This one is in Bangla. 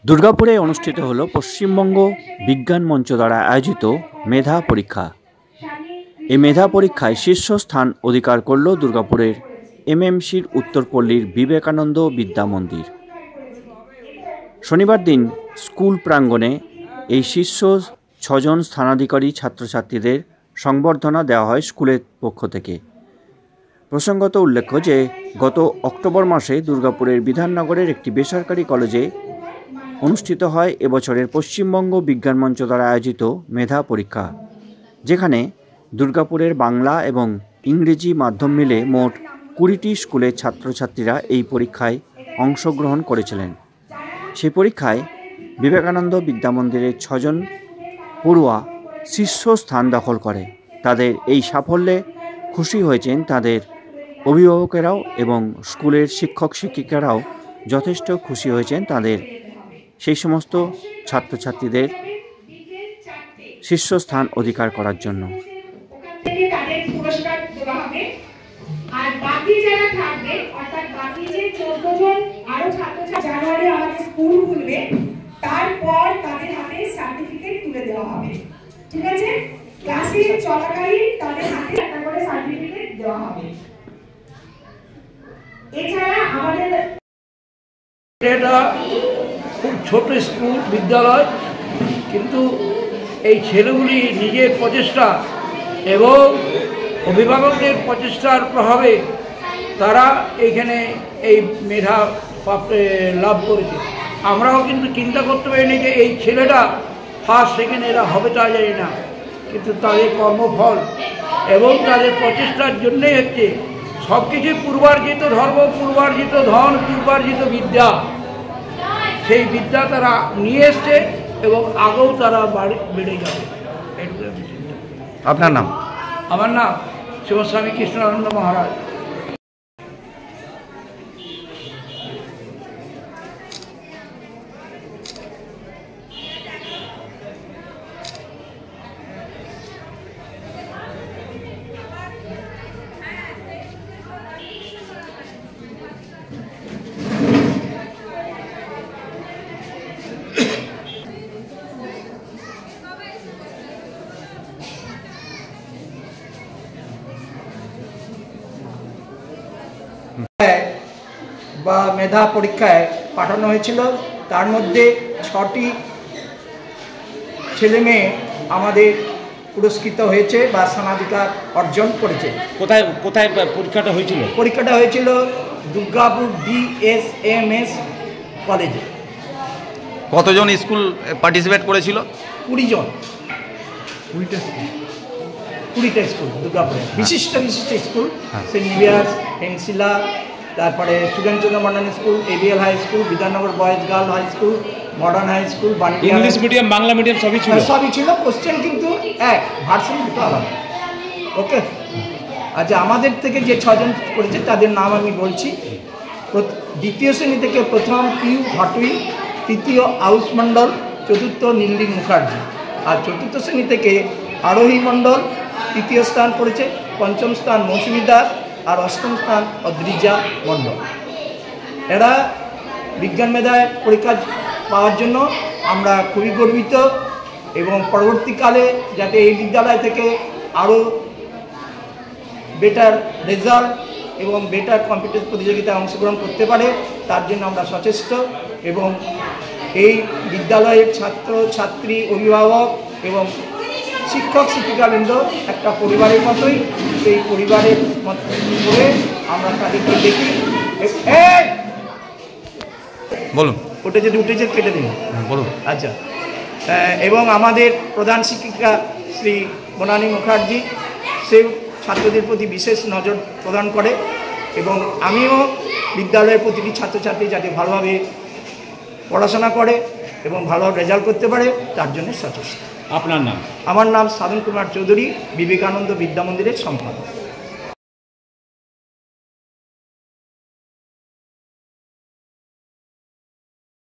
দুর্গাপুরে অনুষ্ঠিত হল পশ্চিমবঙ্গ বিজ্ঞান মঞ্চ দ্বারা আয়োজিত মেধা পরীক্ষা। এই মেধা পরীক্ষায় শীর্ষস্থান অধিকার করল দুর্গাপুরের এমএমসির উত্তরপল্লীর বিবেকানন্দ বিদ্যা মন্দির। শনিবার দিন স্কুল প্রাঙ্গণে এই শীর্ষ 6 জন স্থানাধিকারী ছাত্রছাত্রীদের সংবর্ধনা দেওয়া হয় স্কুলের পক্ষ থেকে। প্রসঙ্গত উল্লেখ্য যে গত অক্টোবর মাসে দুর্গাপুরের বিধাননগরের একটি বেসরকারি কলেজে অনুষ্ঠিত হয় এবছরের পশ্চিমবঙ্গ বিজ্ঞান মঞ্চ দ্বারা আয়োজিত মেধা পরীক্ষা, যেখানে দুর্গাপুরের বাংলা এবং ইংরেজি মাধ্যম মিলে মোট 20টি স্কুলের ছাত্রছাত্রীরা এই পরীক্ষায় অংশগ্রহণ করেছিলেন। সেই পরীক্ষায় বিবেকানন্দ বিদ্যামন্দিরের 6 জন পড়ুয়া শীর্ষস্থান দখল করে। তাদের এই সাফল্যে খুশি হয়েছেন তাদের অভিভাবকেরাও এবং স্কুলের শিক্ষক শিক্ষিকারাও যথেষ্ট খুশি হয়েছেন তাদের সেই সমস্ত ছাত্রছাত্রীদের শীর্ষস্থান অধিকার করার জন্য। আর বাকি যারা থাকবে অর্থাৎ বাকি যে 14 জন আরো ছাত্রছাত্রী জানুয়ারি আমাদের স্কুল খুলবে, তারপর তাদের হাতে সার্টিফিকেট তুলে দেওয়া হবে। ঠিক আছে, ক্লাসে চলাকালীন তাদের হাতে একটা করে সার্টিফিকেট দেওয়া হবে। এছাড়া আমাদের এটা খুব ছোট স্কুল বিদ্যালয়, কিন্তু এই ছেলেগুলি নিজের প্রচেষ্টা এবং অভিভাবকদের প্রচেষ্টার প্রভাবে তারা এইখানে এই মেধা লাভ করেছে। আমরাও কিন্তু চিন্তা করতে পারিনি যে এই ছেলেটা ফার্স্ট সেকেন্ড এরা হবে তা জানি না, কিন্তু তাদের কর্মফল এবং তাদের প্রচেষ্টার জন্যই হচ্ছে সব কিছু পূর্বার্জিত ধর্ম, পূর্বার্জিত ধন, পূর্বার্জিত বিদ্যা, সেই বিদ্যা তারা নিয়ে এসছে এবং আগেও তারা বেড়ে যাবে। আপনার নাম? আমার নাম শিবস্বামী কৃষ্ণানন্দ মহারাজ। বা মেধা পরীক্ষায় পাঠানো হয়েছিল, তার মধ্যে 6টি ছেলে মেয়ে আমাদের পুরস্কৃত হয়েছে বা স্থানাধিকার অর্জন করেছে। কোথায় কোথায় পরীক্ষাটা হয়েছিল? পরীক্ষাটা হয়েছিল দুর্গাপুর DSMS কলেজে। কতজন স্কুল পার্টিসিপেট করেছিল? 20 জন। 20টা স্কুল দুর্গাপুরে, বিশিষ্ট স্কুল, সেন্ট নিভিয়ার্স, হেমশিলা, তারপরে Sugenchandra Mondal school, ABL high school, Bidhannagar boys girl high school, modern high school, English medium, Bangla medium সবই ছিল। কোশ্চেন কিন্তু এক, ভার্সন দুটো আলাদা। ওকে, আচ্ছা, আমাদের থেকে যে 6 জন করেছে তাদের নাম আমি বলছি। দ্বিতীয় শ্রেণী থেকে প্রথম পিউ ভাটুই, তৃতীয় আউস মণ্ডল, চতুর্থ নীলদীপ মুখার্জি। আর চতুর্থ শ্রেণী থেকে আরোহী মণ্ডল তৃতীয় স্থান করেছে, পঞ্চম স্থান মৌসুমী দাস, আর অষ্টম স্থান অদ্রিজা মণ্ডল। এরা বিজ্ঞান মেধায় পরীক্ষা পাওয়ার জন্য আমরা খুবই গর্বিত এবং পরবর্তীকালে যাতে এই বিদ্যালয় থেকে আরও বেটার রেজাল্ট এবং বেটার কম্পিটিশন প্রতিযোগিতায় অংশগ্রহণ করতে পারে তার জন্য আমরা সচেষ্ট। এবং এই বিদ্যালয়ের ছাত্র ছাত্রী, অভিভাবক এবং শিক্ষক শিক্ষিকাবৃন্দ একটা পরিবারের মতোই, সেই পরিবারের মতো করে আমরা তাদেরকে দেখি। বলুন, ওটা যদি উঠেছে কেটে দিন, বলুন। আচ্ছা, এবং আমাদের প্রধান শিক্ষিকা শ্রী বনানী মুখার্জি, সে ছাত্রদের প্রতি বিশেষ নজর প্রদান করে এবং আমিও বিদ্যালয়ের প্রতিটি ছাত্রছাত্রী যাতে ভালোভাবে পড়াশোনা করে এবং ভালো রেজাল্ট করতে পারে তার জন্য সচেষ্ট। আপনার নাম? আমার নাম সাধন কুমার চৌধুরী, বিবেকানন্দ বিদ্যা মন্দিরের সম্পাদক।